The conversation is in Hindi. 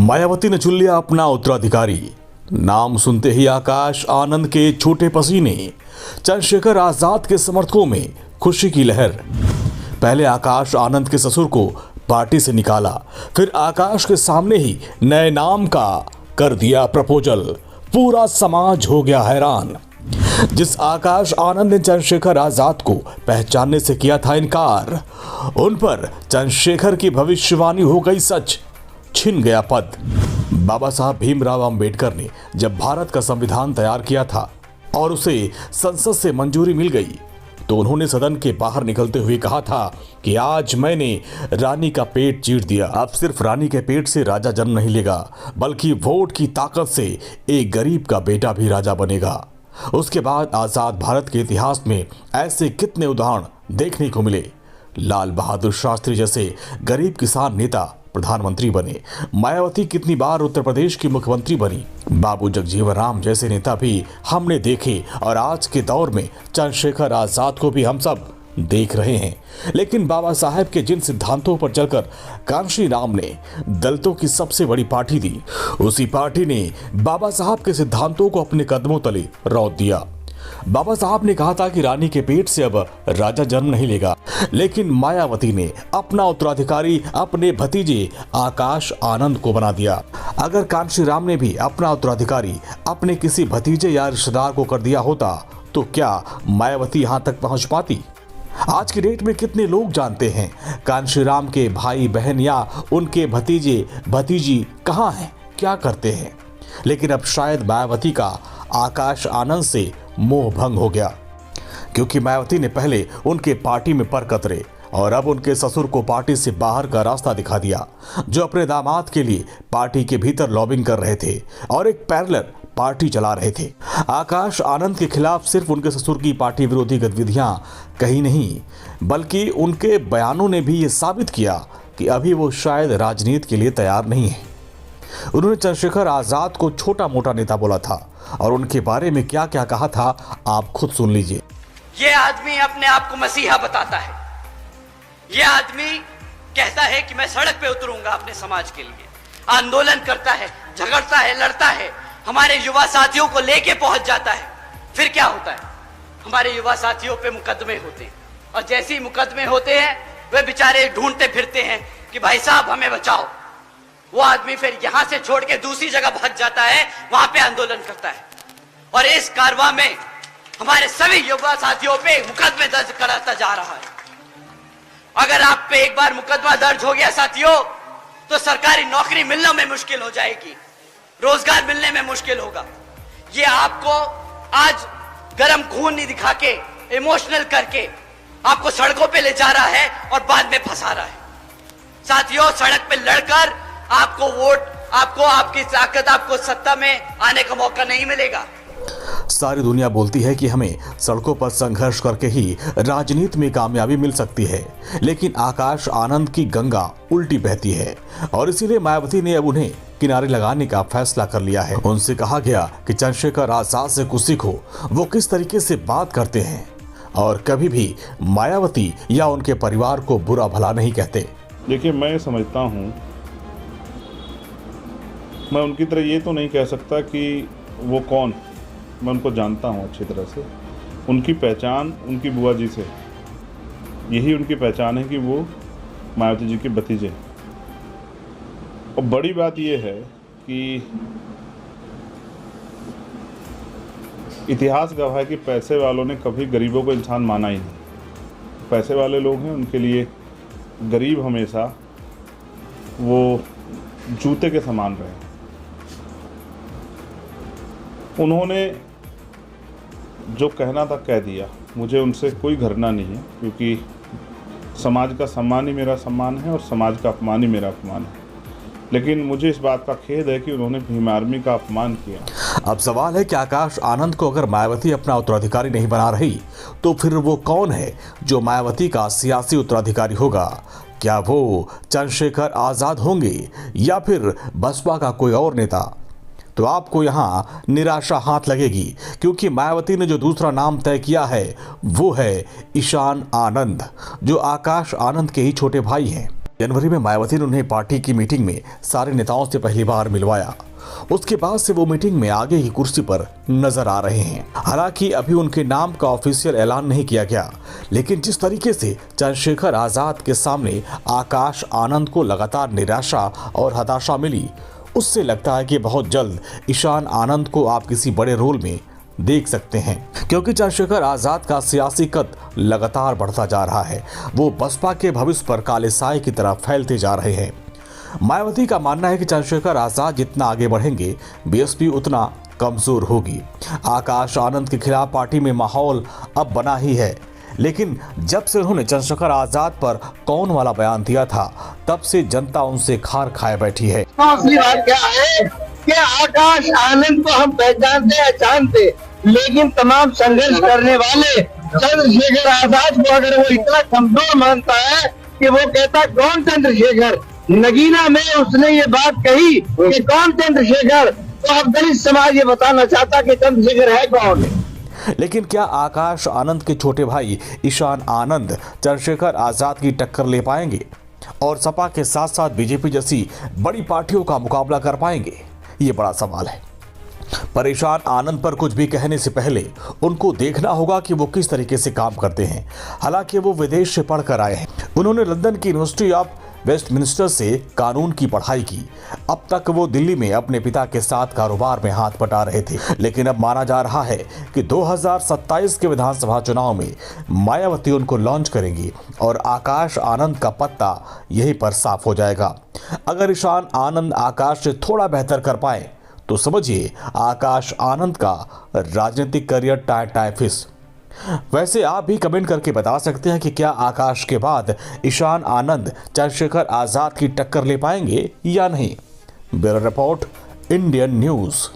मायावती ने चुन लिया अपना उत्तराधिकारी। नाम सुनते ही आकाश आनंद के छोटे पसीने, चंद्रशेखर आजाद के समर्थकों में खुशी की लहर। पहले आकाश आनंद के ससुर को पार्टी से निकाला, फिर आकाश के सामने ही नए नाम का कर दिया प्रपोजल। पूरा समाज हो गया हैरान। जिस आकाश आनंद ने चंद्रशेखर आजाद को पहचानने से किया था इनकार, उन पर चंद्रशेखर की भविष्यवाणी हो गई सच। छिन गया पद। बाबा साहब भीमराव अंबेडकर ने जब भारत का संविधान तैयार किया था और उसे संसद से मंजूरी मिल गई, तो उन्होंने सदन के बाहर निकलते हुए कहा था कि आज मैंने रानी का पेट चीर दिया। अब सिर्फ रानी के पेट से राजा जन्म नहीं लेगा, बल्कि वोट की ताकत से एक गरीब का बेटा भी राजा बनेगा। उसके बाद आजाद भारत के इतिहास में ऐसे कितने उदाहरण देखने को मिले। लाल बहादुर शास्त्री जैसे गरीब किसान नेता प्रधानमंत्री बने। मायावती कितनी बार उत्तर प्रदेश की मुख्यमंत्री बनी। बाबू जगजीवन राम जैसे नेता भी हमने देखे और आज के दौर में चंद्रशेखर आजाद को भी हम सब देख रहे हैं। लेकिन बाबा साहब के जिन सिद्धांतों पर चलकर कांशी राम ने दलितों की सबसे बड़ी पार्टी दी, उसी पार्टी ने बाबा साहब के सिद्धांतों को अपने कदमों तले रौंद दिया। बाबा साहब ने कहा था कि रानी के पेट से अब राजा जन्म नहीं लेगा, लेकिन मायावती ने अपना उत्तराधिकारी अपने भतीजे आकाश आनंद को बना दिया। अगर कांशी राम ने भी अपना उत्तराधिकारी अपने किसी भतीजे या रिश्तेदार को कर दिया होता, तो क्या मायावती यहां तक पहुंच पाती? आज की डेट में कितने लोग जानते हैं कांशी राम के भाई बहन या उनके भतीजे भतीजी कहां हैं, क्या करते हैं? लेकिन अब शायद मायावती का आकाश आनंद से मोह भंग हो गया, क्योंकि मायावती ने पहले उनके पार्टी में पर कतरे और अब उनके ससुर को पार्टी से बाहर का रास्ता दिखा दिया, जो अपने दामाद के लिए पार्टी के भीतर लॉबिंग कर रहे थे और एक पैरेलल पार्टी चला रहे थे। आकाश आनंद के खिलाफ सिर्फ उनके ससुर की पार्टी विरोधी गतिविधियां कहीं नहीं, बल्कि उनके बयानों ने भी ये साबित किया कि अभी वो शायद राजनीति के लिए तैयार नहीं है। उन्होंने चंद्रशेखर आजाद को छोटा मोटा नेता बोला था और उनके बारे में क्या क्या कहा था आप खुद सुन लीजिए। ये आदमी अपने आप को मसीहा बताता है। ये आदमी कहता है कि मैं सड़क पे उतरूंगा अपने समाज के लिए, आंदोलन करता है, झगड़ता है, लड़ता है, हमारे युवा साथियों को लेके पहुंच जाता है। फिर क्या होता है? हमारे युवा साथियों पे मुकदमे होते हैं और जैसे ही मुकदमे होते हैं वे बेचारे ढूंढते फिरते हैं कि भाई साहब हमें बचाओ। वो आदमी फिर यहां से छोड़ के दूसरी जगह भाग जाता है, वहां पे आंदोलन करता है और इस कारवां में हमारे सभी युवा साथियों पे मुकदमे दर्ज कराता जा रहा है। अगर आप पे एक बार मुकदमा दर्ज हो गया साथियों, तो सरकारी नौकरी मिलने में मुश्किल हो जाएगी, रोजगार मिलने में मुश्किल होगा। ये आपको आज गर्म खून नहीं दिखा के, इमोशनल करके आपको सड़कों पे ले जा रहा है और बाद में फंसा रहा है। साथियों, सड़क पे लड़कर आपको वोट, आपको आपकी ताकत, आपको सत्ता में आने का मौका नहीं मिलेगा। सारी दुनिया बोलती है कि हमें सड़कों पर संघर्ष करके ही राजनीति में कामयाबी मिल सकती है, लेकिन आकाश आनंद की गंगा उल्टी बहती है और इसीलिए मायावती ने अब उन्हें किनारे लगाने का फैसला कर लिया है। उनसे कहा गया कि चंद्रशेखर आजाद से कुछ सीखो, वो किस तरीके से बात करते हैं और कभी भी मायावती या उनके परिवार को बुरा भला नहीं कहते। देखिए, मैं समझता हूँ, मैं उनकी तरह ये तो नहीं कह सकता कि वो कौन, मैं उनको जानता हूँ अच्छी तरह से। उनकी पहचान उनकी बुआ जी से, यही उनकी पहचान है कि वो मायावती जी के भतीजे हैं। और बड़ी बात ये है कि इतिहास गवाह है कि पैसे वालों ने कभी गरीबों को इंसान माना ही नहीं। पैसे वाले लोग हैं, उनके लिए गरीब हमेशा वो जूते के समान रहे। उन्होंने जो कहना था कह दिया। मुझे उनसे कोई घृणा नहीं है, क्योंकि समाज का सम्मान ही मेरा सम्मान है और समाज का अपमान ही मेरा अपमान है। लेकिन मुझे इस बात का खेद है कि उन्होंने भीम आर्मी का अपमान किया। अब सवाल है कि आकाश आनंद को अगर मायावती अपना उत्तराधिकारी नहीं बना रही, तो फिर वो कौन है जो मायावती का सियासी उत्तराधिकारी होगा? क्या वो चंद्रशेखर आजाद होंगे या फिर बसपा का कोई और नेता? तो आपको यहाँ निराशा हाथ लगेगी, क्योंकि मायावती ने जो दूसरा नाम तय किया है वो है ईशान आनंद, जो आकाश आनंद के ही छोटे भाई हैं। जनवरी में मायावती ने उन्हें पार्टी की मीटिंग में सारे नेताओं से पहली बार मिलवाया। उसके बाद से वो मीटिंग में आगे की कुर्सी पर नजर आ रहे हैं। हालांकि अभी उनके नाम का ऑफिशियल ऐलान नहीं किया गया, लेकिन जिस तरीके से चंद्रशेखर आजाद के सामने आकाश आनंद को लगातार निराशा और हताशा मिली, उससे लगता है कि बहुत जल्द ईशान आनंद को आप किसी बड़े रोल में देख सकते हैं, क्योंकि चंद्रशेखर आजाद का सियासी कद लगातार बढ़ता जा रहा है। वो बसपा के भविष्य पर काले साए की तरह फैलते जा रहे हैं। मायावती का मानना है कि चंद्रशेखर आजाद जितना आगे बढ़ेंगे, बीएसपी उतना कमजोर होगी। आकाश आनंद के खिलाफ पार्टी में माहौल अब बना ही है, लेकिन जब से उन्होंने चंद्रशेखर आजाद पर कौन वाला बयान दिया था, तब से जनता उनसे खार खाए बैठी है। असली बात क्या है कि आकाश आनंद को हम पहचानते हैं, जानते, लेकिन तमाम संघर्ष करने वाले चंद्रशेखर आजाद को अगर वो इतना कमजोर मानता है कि वो कहता कौन चंद्रशेखर, नगीना में उसने ये बात कही कि कौन चंद्रशेखर, तो अब दलित समाज ये बताना चाहता कि चंद्रशेखर है कौन। लेकिन क्या आकाश आनंद के छोटे भाई ईशान आनंद चंद्रशेखर आजाद की टक्कर ले पाएंगे और सपा के साथ साथ बीजेपी जैसी बड़ी पार्टियों का मुकाबला कर पाएंगे? ये बड़ा सवाल है। पर ईशान आनंद पर कुछ भी कहने से पहले उनको देखना होगा कि वो किस तरीके से काम करते हैं। हालांकि वो विदेश से पढ़कर आए हैं। उन्होंने लंदन की यूनिवर्सिटी ऑफ वेस्टमिंस्टर से कानून की पढ़ाई की। अब तक वो दिल्ली में अपने पिता के साथ कारोबार में हाथ बटा रहे थे, लेकिन अब माना जा रहा है कि 2027 के विधानसभा चुनाव में मायावती उनको लॉन्च करेंगी और आकाश आनंद का पत्ता यहीं पर साफ हो जाएगा। अगर ईशान आनंद आकाश से थोड़ा बेहतर कर पाए तो समझिए आकाश आनंद का राजनीतिक करियर टाई फिस। वैसे आप भी कमेंट करके बता सकते हैं कि क्या आकाश के बाद ईशान आनंद चंद्रशेखर आजाद की टक्कर ले पाएंगे या नहीं। Bureau report, Indian news.